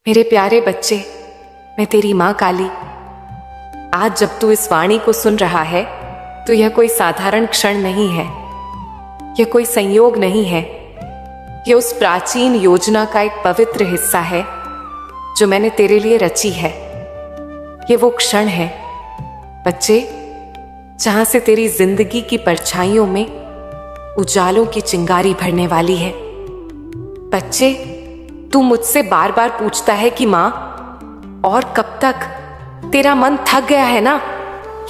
मेरे प्यारे बच्चे, मैं तेरी माँ काली। आज जब तू इस वाणी को सुन रहा है तो यह कोई साधारण क्षण नहीं है, यह कोई संयोग नहीं है। यह उस प्राचीन योजना का एक पवित्र हिस्सा है जो मैंने तेरे लिए रची है। यह वो क्षण है बच्चे, जहां से तेरी जिंदगी की परछाइयों में उजालों की चिंगारी भरने वाली है। बच्चे, तू मुझसे बार बार पूछता है कि माँ और कब तक? तेरा मन थक गया है ना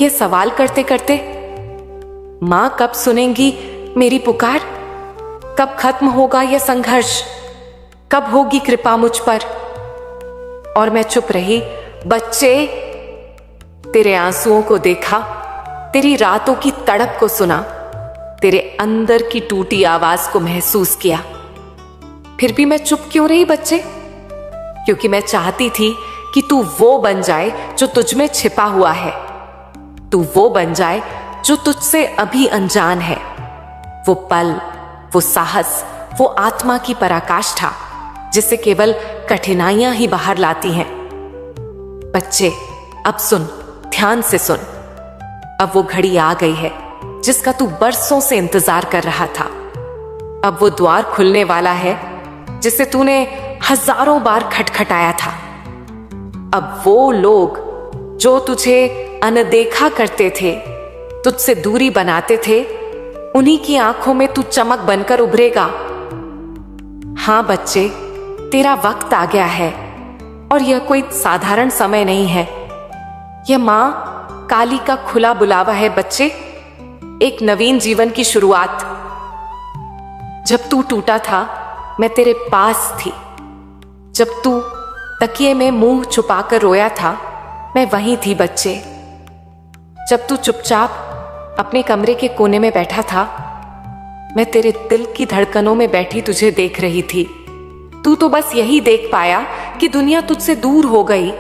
ये सवाल करते करते। माँ कब सुनेंगी मेरी पुकार? कब खत्म होगा यह संघर्ष? कब होगी कृपा मुझ पर? और मैं चुप रही। बच्चे, तेरे आंसुओं को देखा, तेरी रातों की तड़प को सुना, तेरे अंदर की टूटी आवाज को महसूस किया। फिर भी मैं चुप क्यों रही बच्चे? क्योंकि मैं चाहती थी कि तू वो बन जाए जो तुझ में छिपा हुआ है। तू वो बन जाए जो तुझसे अभी अनजान है। वो पल, वो साहस, वो आत्मा की पराकाष्ठा जिसे केवल कठिनाइयां ही बाहर लाती हैं। बच्चे, अब सुन, ध्यान से सुन। अब वो घड़ी आ गई है जिसका तू बरसों से इंतजार कर रहा था। अब वो द्वार खुलने वाला है जिसे तूने हजारों बार खटखटाया था। अब वो लोग जो तुझे अनदेखा करते थे, तुझसे दूरी बनाते थे, उन्हीं की आंखों में तू चमक बनकर उभरेगा। हां बच्चे, तेरा वक्त आ गया है और यह कोई साधारण समय नहीं है। यह मां काली का खुला बुलावा है बच्चे, एक नवीन जीवन की शुरुआत। जब तू टूटा था मैं तेरे पास थी। जब तू तकिए में मुंह छुपाकर रोया था मैं वहीं थी बच्चे। जब तू चुपचाप अपने कमरे के कोने में बैठा था मैं तेरे दिल की धड़कनों में बैठी तुझे देख रही थी। तू तो बस यही देख पाया कि दुनिया तुझसे दूर हो गई,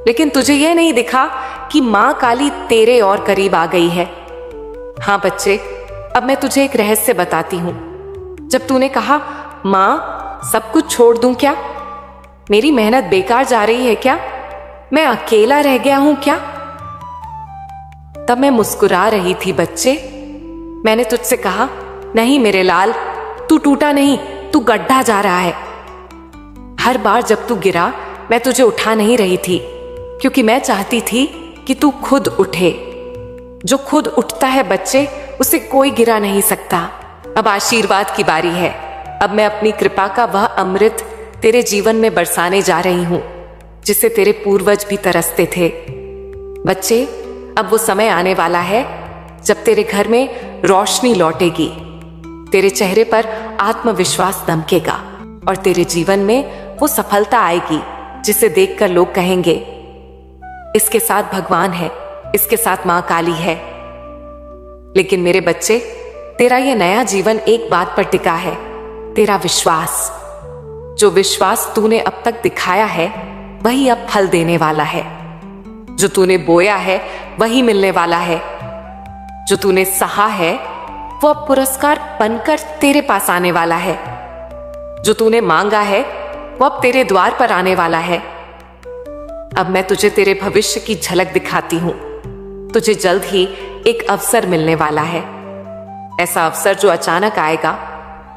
लेकिन तुझे यह नहीं दिखा कि मां काली तेरे और करीब आ गई है। हाँ बच्चे, अब मैं तुझे एक रहस्य बताती हूं। जब तूने कहा मां सब कुछ छोड़ दूं क्या? मेरी मेहनत बेकार जा रही है क्या? मैं अकेला रह गया हूं क्या? तब मैं मुस्कुरा रही थी बच्चे। मैंने तुझसे कहा, नहीं मेरे लाल, तू टूटा नहीं, तू गड्ढा जा रहा है। हर बार जब तू गिरा मैं तुझे उठा नहीं रही थी, क्योंकि मैं चाहती थी कि तू खुद उठे। जो खुद उठता है बच्चे, उसे कोई गिरा नहीं सकता। अब आशीर्वाद की बारी है। अब मैं अपनी कृपा का वह अमृत तेरे जीवन में बरसाने जा रही हूं जिसे तेरे पूर्वज भी तरसते थे। बच्चे, अब वो समय आने वाला है जब तेरे घर में रोशनी लौटेगी, तेरे चेहरे पर आत्मविश्वास दमकेगा और तेरे जीवन में वो सफलता आएगी जिसे देखकर लोग कहेंगे, इसके साथ भगवान है, इसके साथ मां काली है। लेकिन मेरे बच्चे, तेरा ये नया जीवन एक बात पर टिका है, तेरा विश्वास। जो विश्वास तूने अब तक दिखाया है वही अब फल देने वाला है। जो तूने बोया है वही मिलने वाला है। जो तूने सहा है वो अब पुरस्कार बनकर तेरे पास आने वाला है। जो तूने मांगा है वो अब तेरे द्वार पर आने वाला है। अब मैं तुझे तेरे भविष्य की झलक दिखाती हूं। तुझे जल्द ही एक अवसर मिलने वाला है, ऐसा अवसर जो अचानक आएगा,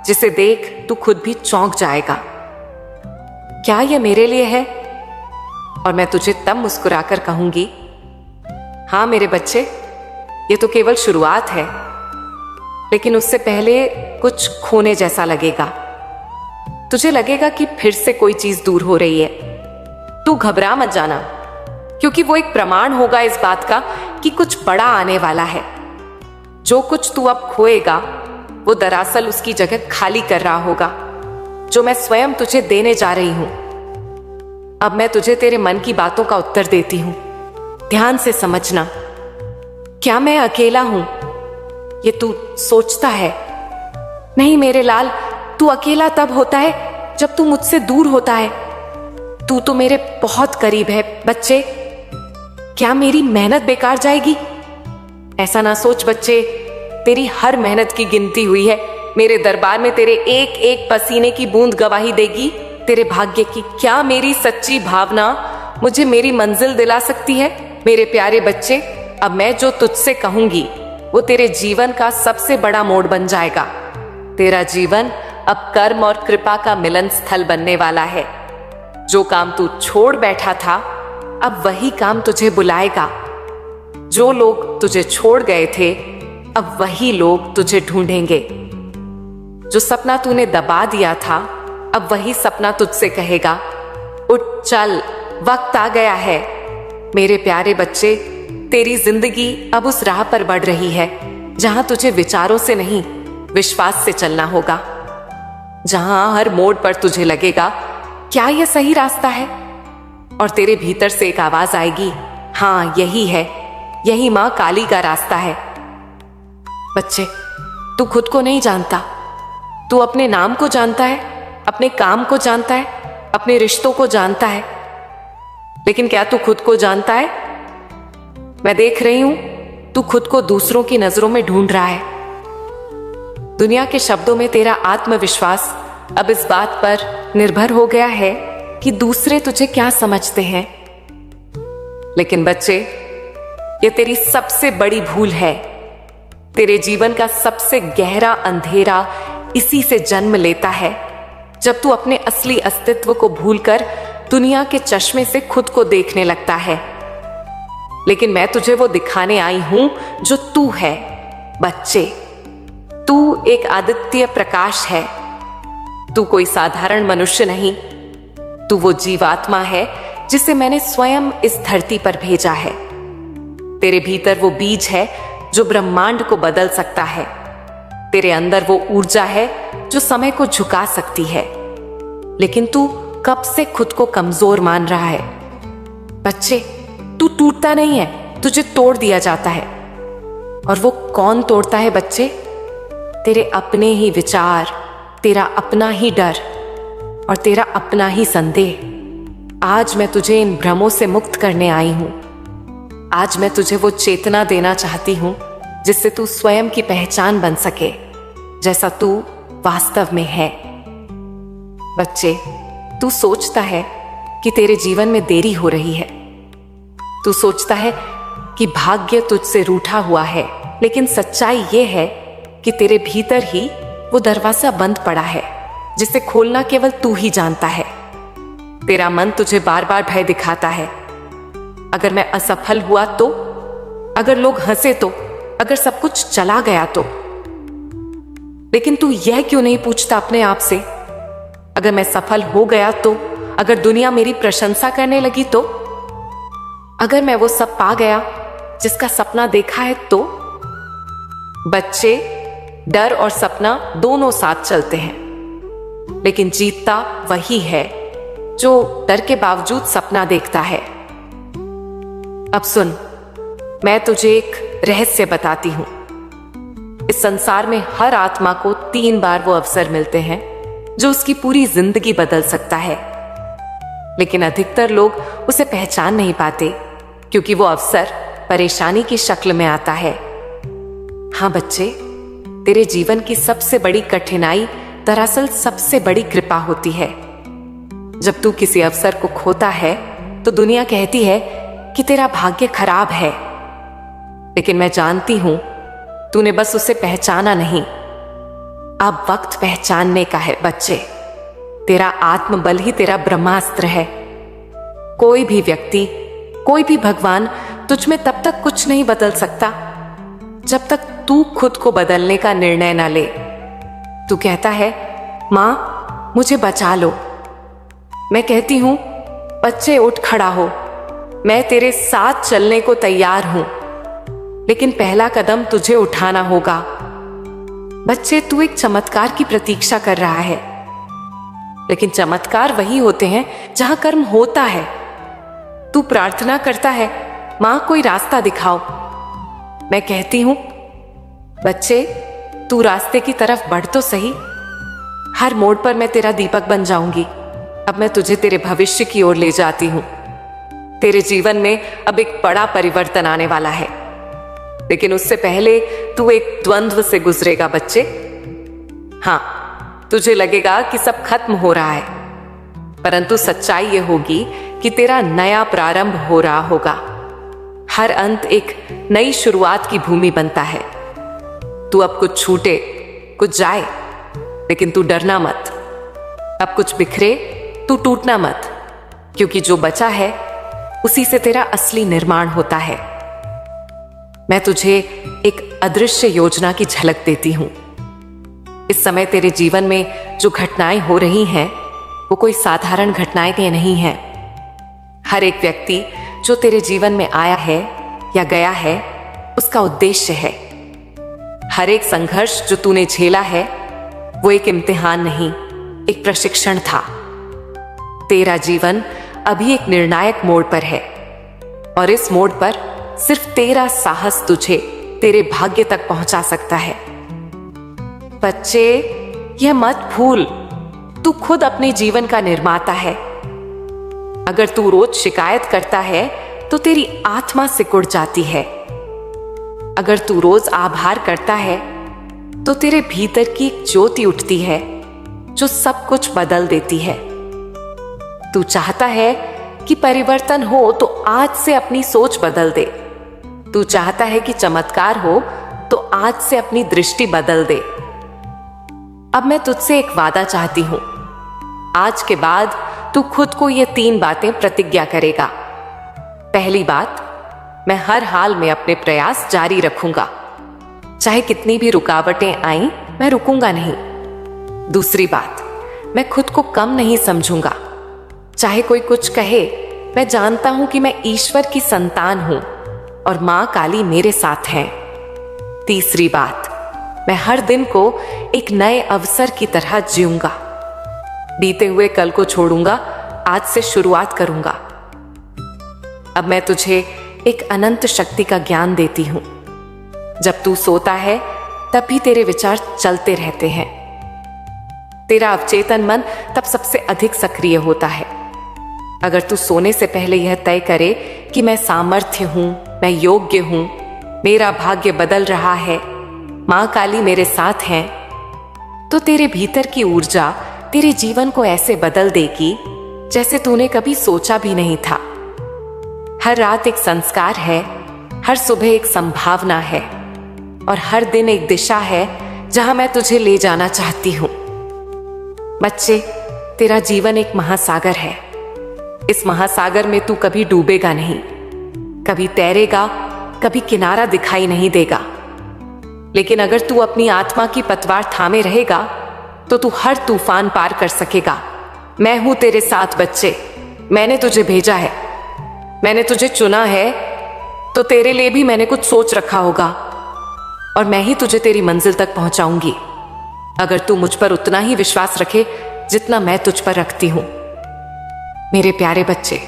जिसे देख तू खुद भी चौंक जाएगा। क्या यह मेरे लिए है? और मैं तुझे तब मुस्कुराकर कहूंगी, हां मेरे बच्चे, ये तो केवल शुरुआत है। लेकिन उससे पहले कुछ खोने जैसा लगेगा। तुझे लगेगा कि फिर से कोई चीज दूर हो रही है। तू घबरा मत जाना, क्योंकि वो एक प्रमाण होगा इस बात का कि कुछ बड़ा आने वाला है। जो कुछ तू अब खोएगा वो दरअसल उसकी जगह खाली कर रहा होगा, जो मैं स्वयं तुझे देने जा रही हूं। अब मैं तुझे तेरे मन की बातों का उत्तर देती हूं। ध्यान से समझना। क्या मैं अकेला हूं? ये तू सोचता है। नहीं मेरे लाल, तू अकेला तब होता है जब तू मुझसे दूर होता है। तू तो मेरे बहुत करीब है बच्चे। क्या मेरी मेहनत बेकार जाएगी? ऐसा ना सोच बच्चे, तेरी हर मेहनत की गिनती हुई है। मेरे दरबार में तेरे एक एक पसीने की बूंद गवाही देगी तेरे भाग्य की क्या मेरी सच्ची भावना मुझे मेरी मंजिल दिला सकती है? मेरे प्यारे बच्चे, अब मैं जो तुझसे कहूंगी वो तेरे जीवन का सबसे बड़ा मोड़ बन जाएगा। तेरा जीवन अब कर्म और कृपा का मिलन स्थल बनने वाला है। जो काम तू छोड़ बैठा था, अब वही काम तुझे बुलाएगा। जो लोग तुझे छोड़ गए थे, अब वही लोग तुझे ढूंढेंगे। जो सपना तूने दबा दिया था, अब वही सपना तुझसे कहेगा, उठ चल, वक्त आ गया है। मेरे प्यारे बच्चे, तेरी जिंदगी अब उस राह पर बढ़ रही है जहां तुझे विचारों से नहीं, विश्वास से चलना होगा। जहां हर मोड़ पर तुझे लगेगा, क्या यह सही रास्ता है? और तेरे भीतर से एक आवाज आएगी, हाँ यही है, यही मां काली का रास्ता है। बच्चे, तू खुद को नहीं जानता। तू अपने नाम को जानता है, अपने काम को जानता है, अपने रिश्तों को जानता है, लेकिन क्या तू खुद को जानता है? मैं देख रही हूं, तू खुद को दूसरों की नजरों में ढूंढ रहा है। दुनिया के शब्दों में तेरा आत्मविश्वास अब इस बात पर निर्भर हो गया है कि दूसरे तुझे क्या समझते हैं। लेकिन बच्चे, ये तेरी सबसे बड़ी भूल है। तेरे जीवन का सबसे गहरा अंधेरा इसी से जन्म लेता है, जब तू अपने असली अस्तित्व को भूलकर दुनिया के चश्मे से खुद को देखने लगता है। लेकिन मैं तुझे वो दिखाने आई हूं जो तू है। बच्चे, तू एक अद्वितीय प्रकाश है। तू कोई साधारण मनुष्य नहीं। तू वो जीवात्मा है जिसे मैंने स्वयं इस धरती पर भेजा है। तेरे भीतर वो बीज है जो ब्रह्मांड को बदल सकता है। तेरे अंदर वो ऊर्जा है जो समय को झुका सकती है। लेकिन तू कब से खुद को कमजोर मान रहा है? बच्चे, तू टूटता नहीं है, तुझे तोड़ दिया जाता है। और वो कौन तोड़ता है बच्चे? तेरे अपने ही विचार, तेरा अपना ही डर और तेरा अपना ही संदेह। आज मैं तुझे इन भ्रमों से मुक्त करने आई हूं। आज मैं तुझे वो चेतना देना चाहती हूं जिससे तू स्वयं की पहचान बन सके, जैसा तू वास्तव में है। बच्चे, तू सोचता है कि तेरे जीवन में देरी हो रही है। तू सोचता है कि भाग्य तुझसे रूठा हुआ है, लेकिन सच्चाई ये है कि तेरे भीतर ही वो दरवाजा बंद पड़ा है जिसे खोलना केवल तू ही जानता है। तेरा मन तुझे बार बार भय दिखाता है। अगर मैं असफल हुआ तो, अगर लोग हंसे तो, अगर सब कुछ चला गया तो। लेकिन तू यह क्यों नहीं पूछता अपने आप से, अगर मैं सफल हो गया तो, अगर दुनिया मेरी प्रशंसा करने लगी तो, अगर मैं वो सब पा गया जिसका सपना देखा है तो? बच्चे, डर और सपना दोनों साथ चलते हैं, लेकिन जीतता वही है जो डर के बावजूद सपना देखता है। अब सुन, मैं तुझे एक रहस्य बताती हूं। इस संसार में हर आत्मा को 3 बार वो अवसर मिलते हैं जो उसकी पूरी जिंदगी बदल सकता है, लेकिन अधिकतर लोग उसे पहचान नहीं पाते क्योंकि वो अवसर परेशानी की शक्ल में आता है। हाँ बच्चे, तेरे जीवन की सबसे बड़ी कठिनाई दरअसल सबसे बड़ी कृपा होती है। जब तू किसी अवसर को खोता है तो दुनिया कहती है कि तेरा भाग्य खराब है, लेकिन मैं जानती हूं तूने बस उसे पहचाना नहीं। अब वक्त पहचानने का है बच्चे। तेरा आत्मबल ही तेरा ब्रह्मास्त्र है। कोई भी व्यक्ति, कोई भी भगवान तुझ में तब तक कुछ नहीं बदल सकता जब तक तू खुद को बदलने का निर्णय ना ले। तू कहता है, मां मुझे बचा लो। मैं कहती हूं, बच्चे उठ खड़ा हो, मैं तेरे साथ चलने को तैयार हूं, लेकिन पहला कदम तुझे उठाना होगा। बच्चे, तू एक चमत्कार की प्रतीक्षा कर रहा है, लेकिन चमत्कार वही होते हैं जहां कर्म होता है। तू प्रार्थना करता है, मां कोई रास्ता दिखाओ। मैं कहती हूं, बच्चे तू रास्ते की तरफ बढ़ तो सही। हर मोड़ पर मैं तेरा दीपक बन जाऊंगी। अब मैं तुझे तेरे भविष्य की ओर ले जाती हूं। तेरे जीवन में अब एक बड़ा परिवर्तन आने वाला है, लेकिन उससे पहले तू एक द्वंद्व से गुजरेगा बच्चे। हाँ, तुझे लगेगा कि सब खत्म हो रहा है, परंतु सच्चाई ये होगी कि तेरा नया प्रारंभ हो रहा होगा। हर अंत एक नई शुरुआत की भूमि बनता है। तू अब कुछ छूटे, कुछ जाए, लेकिन तू डरना मत। अब कुछ बिखरे, तू टूटना मत, क्योंकि जो बचा है उसी से तेरा असली निर्माण होता है। मैं तुझे एक अदृश्य योजना की झलक देती हूं। इस समय तेरे जीवन में जो घटनाएं हो रही हैं वो कोई साधारण घटनाएं नहीं हैं। हर एक व्यक्ति जो तेरे जीवन में आया है या गया है उसका उद्देश्य है। हर एक संघर्ष जो तूने झेला है वो एक इम्तिहान नहीं, एक प्रशिक्षण था। तेरा जीवन अभी एक निर्णायक मोड़ पर है और इस मोड़ पर सिर्फ तेरा साहस तुझे तेरे भाग्य तक पहुंचा सकता है। बच्चे, यह मत भूल, तू खुद अपने जीवन का निर्माता है। अगर तू रोज शिकायत करता है तो तेरी आत्मा सिकुड़ जाती है। अगर तू रोज आभार करता है तो तेरे भीतर की एक ज्योति उठती है जो सब कुछ बदल देती है। तू चाहता है कि परिवर्तन हो तो आज से अपनी सोच बदल दे। तू चाहता है कि चमत्कार हो तो आज से अपनी दृष्टि बदल दे। अब मैं तुझसे एक वादा चाहती हूं। आज के बाद तू खुद को ये 3 बातें प्रतिज्ञा करेगा। पहली बात, मैं हर हाल में अपने प्रयास जारी रखूंगा। चाहे कितनी भी रुकावटें आईं, मैं रुकूंगा नहीं। दूसरी बात, मैं खुद को कम नहीं समझूंगा। चाहे कोई कुछ कहे, मैं जानता हूं कि मैं ईश्वर की संतान हूं और मां काली मेरे साथ हैं। तीसरी बात, मैं हर दिन को एक नए अवसर की तरह जीऊंगा। बीते हुए कल को छोड़ूंगा, आज से शुरुआत करूंगा। अब मैं तुझे एक अनंत शक्ति का ज्ञान देती हूं। जब तू सोता है तब भी तेरे विचार चलते रहते हैं। तेरा अवचेतन मन तब सबसे अधिक सक्रिय होता है। अगर तू सोने से पहले यह तय करे कि मैं सामर्थ्य हूं, मैं योग्य हूं, मेरा भाग्य बदल रहा है, मां काली मेरे साथ हैं, तो तेरे भीतर की ऊर्जा तेरे जीवन को ऐसे बदल देगी जैसे तूने कभी सोचा भी नहीं था। हर रात एक संस्कार है, हर सुबह एक संभावना है और हर दिन एक दिशा है जहां मैं तुझे ले जाना चाहती हूं। बच्चे, तेरा जीवन एक महासागर है। इस महासागर में तू कभी डूबेगा नहीं, कभी तैरेगा, कभी किनारा दिखाई नहीं देगा। लेकिन अगर तू अपनी आत्मा की पतवार थामे रहेगा तो तू हर तूफान पार कर सकेगा। मैं हूं तेरे साथ बच्चे। मैंने तुझे भेजा है, मैंने तुझे चुना है, तो तेरे लिए भी मैंने कुछ सोच रखा होगा और मैं ही तुझे तेरी मंजिल तक पहुंचाऊंगी। अगर तू मुझ पर उतना ही विश्वास रखे जितना मैं तुझ पर रखती हूं। मेरे प्यारे बच्चे,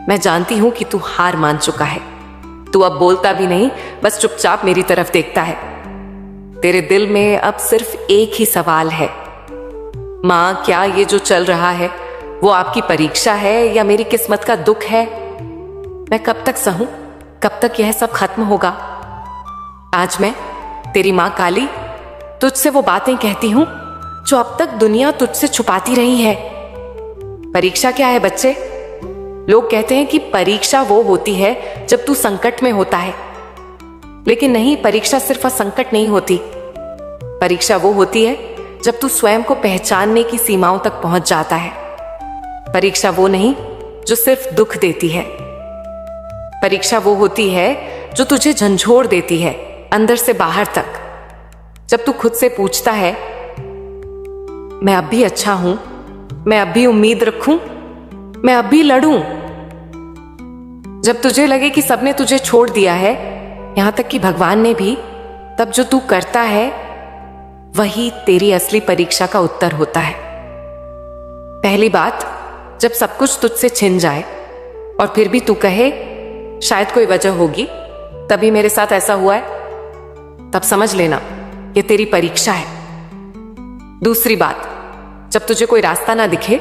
मैं जानती हूं कि तू हार मान चुका है। तू अब बोलता भी नहीं, बस चुपचाप मेरी तरफ देखता है। तेरे दिल में अब सिर्फ एक ही सवाल है, मां, क्या ये जो चल रहा है वो आपकी परीक्षा है या मेरी किस्मत का दुख है? मैं कब तक सहूं? कब तक यह सब खत्म होगा? आज मैं, तेरी मां काली, तुझसे वो बातें कहती हूं जो अब तक दुनिया तुझसे छुपाती रही है। परीक्षा क्या है बच्चे? लोग कहते हैं कि परीक्षा वो होती है जब तू संकट में होता है, लेकिन नहीं, परीक्षा सिर्फ संकट नहीं होती। परीक्षा वो होती है जब तू स्वयं को पहचानने की सीमाओं तक पहुंच जाता है। परीक्षा वो नहीं जो सिर्फ दुख देती है। परीक्षा वो होती है जो तुझे झंझोड़ देती है अंदर से बाहर तक। जब तू खुद से पूछता है, मैं अब भी अच्छा हूं, मैं अब भी उम्मीद रखूं, मैं अब भी लड़ूं। जब तुझे लगे कि सबने तुझे छोड़ दिया है, यहां तक कि भगवान ने भी, तब जो तू करता है वही तेरी असली परीक्षा का उत्तर होता है। पहली बात, जब सब कुछ तुझसे छिन जाए और फिर भी तू कहे शायद कोई वजह होगी तभी मेरे साथ ऐसा हुआ है, तब समझ लेना ये तेरी परीक्षा है। दूसरी बात, जब तुझे कोई रास्ता ना दिखे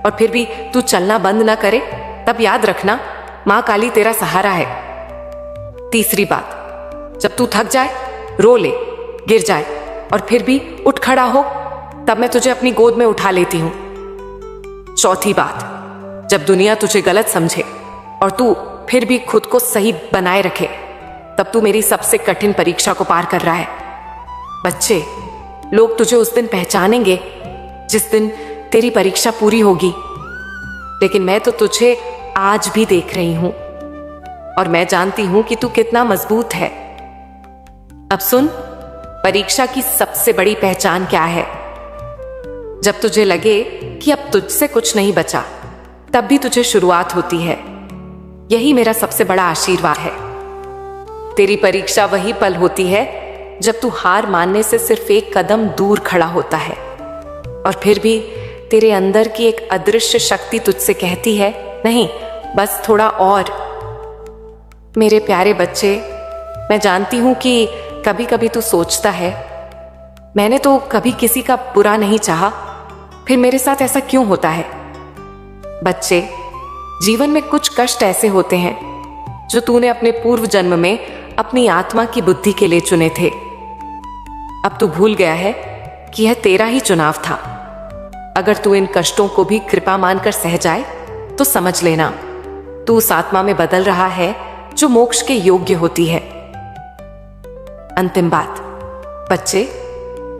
और फिर भी तू चलना बंद ना करे, तब याद रखना मां काली तेरा सहारा है। तीसरी बात, जब तू थक जाए, रो ले, गिर जाए और फिर भी उठ खड़ा हो, तब मैं तुझे अपनी गोद में उठा लेती हूं। चौथी बात, जब दुनिया तुझे गलत समझे और तू फिर भी खुद को सही बनाए रखे, तब तू मेरी सबसे कठिन परीक्षा को पार कर रहा है। बच्चे, लोग तुझे उस दिन पहचानेंगे जिस दिन तेरी परीक्षा पूरी होगी, लेकिन मैं तो तुझे आज भी देख रही हूं और मैं जानती हूं कि तू कितना मजबूत है। अब सुन, परीक्षा की सबसे बड़ी पहचान क्या है? जब तुझे लगे कि अब तुझसे कुछ नहीं बचा, तब भी तुझे शुरुआत होती है। यही मेरा सबसे बड़ा आशीर्वाद है। तेरी परीक्षा वही पल होती है जब तू हार मानने से सिर्फ एक कदम दूर खड़ा होता है और फिर भी तेरे अंदर की एक अदृश्य शक्ति तुझसे कहती है, नहीं, बस थोड़ा और। मेरे प्यारे बच्चे, मैं जानती हूं कि कभी कभी तू सोचता है, मैंने तो कभी किसी का बुरा नहीं चाहा, फिर मेरे साथ ऐसा क्यों होता है? बच्चे, जीवन में कुछ कष्ट ऐसे होते हैं जो तूने अपने पूर्व जन्म में अपनी आत्मा की बुद्धि के लिए चुने थे। अब तू भूल गया है कि यह तेरा ही चुनाव था। अगर तू इन कष्टों को भी कृपा मानकर सह जाए तो समझ लेना, तू उस आत्मा में बदल रहा है जो मोक्ष के योग्य होती है। अंतिम बात, बच्चे,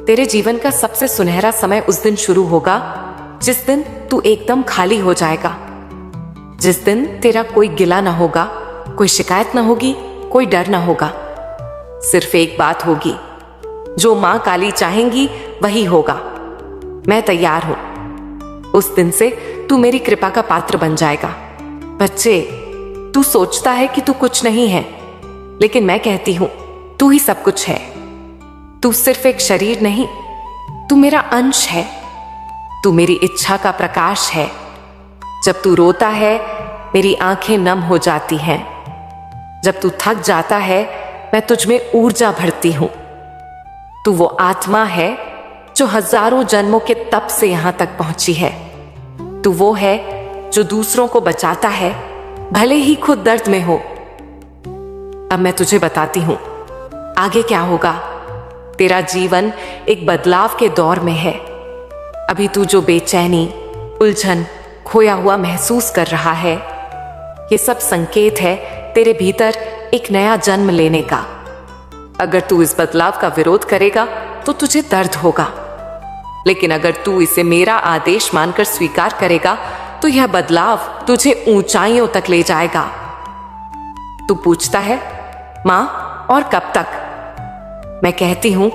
तेरे जीवन का सबसे सुनहरा समय उस दिन शुरू होगा जिस दिन तू एकदम खाली हो जाएगा, जिस दिन तेरा कोई गिला ना होगा, कोई शिकायत ना होगी, कोई डर ना होगा। सिर्फ एक बात होगी, जो मां काली चाहेंगी वही होगा। मैं तैयार हूं। उस दिन से तू मेरी कृपा का पात्र बन जाएगा। बच्चे, तू सोचता है कि तू कुछ नहीं है, लेकिन मैं कहती हूं तू ही सब कुछ है। तू सिर्फ एक शरीर नहीं, तू मेरा अंश है। तू मेरी इच्छा का प्रकाश है। जब तू रोता है, मेरी आंखें नम हो जाती हैं। जब तू थक जाता है, मैं तुझ में ऊर्जा भरती हूं। तू वो आत्मा है जो हजारों जन्मों के तप से यहां तक पहुंची है। तू वो है जो दूसरों को बचाता है, भले ही खुद दर्द में हो। अब मैं तुझे बताती हूं आगे क्या होगा। तेरा जीवन एक बदलाव के दौर में है। अभी तू जो बेचैनी, उलझन, खोया हुआ महसूस कर रहा है, ये सब संकेत है तेरे भीतर एक नया जन्म लेने का। अगर तू इस बदलाव का विरोध करेगा तो तुझे दर्द होगा, लेकिन अगर तू इसे मेरा आदेश मानकर स्वीकार करेगा तो यह बदलाव तुझे ऊंचाइयों तक ले जाएगा। तू पूछता है, मां, और कब तक? मैं कहती हूं,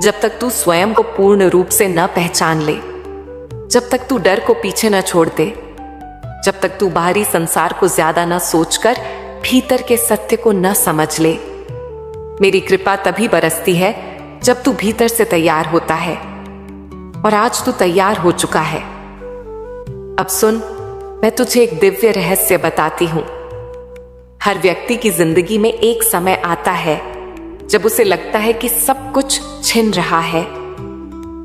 जब तक तू स्वयं को पूर्ण रूप से न पहचान ले, जब तक तू डर को पीछे न छोड़ दे, जब तक तू बाहरी संसार को ज्यादा न सोचकर भीतर के सत्य को न समझ ले। मेरी कृपा तभी बरसती है जब तू भीतर से तैयार होता है, और आज तू तैयार हो चुका है। अब सुन, मैं तुझे एक दिव्य रहस्य बताती हूं। हर व्यक्ति की जिंदगी में एक समय आता है जब उसे लगता है कि सब कुछ छिन रहा है।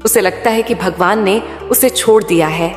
उसे लगता है कि भगवान ने उसे छोड़ दिया है,